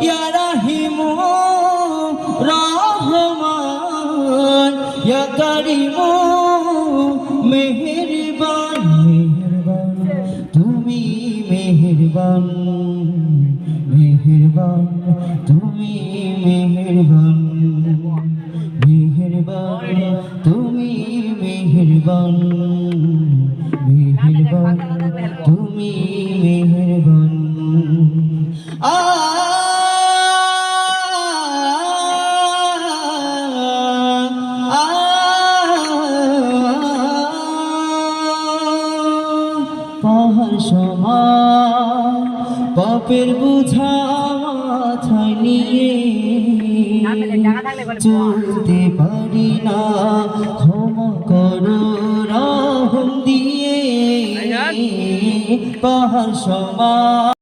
ইয়া রাহিম রহমান ইয়া কারিম মেহেরবান মেহেরবান তুমি মেহেরবান মেহেরবান তুমি মেহেরবান মেহেরবান তুমি মেহেরবান মেহেরবান তুমি মেহেরবান পাহাড় সমান পাপের বোঝা মাথায় নিয়ে চলতে পারি না ক্ষমা করো রহম দিয়ে পাহাড় সমান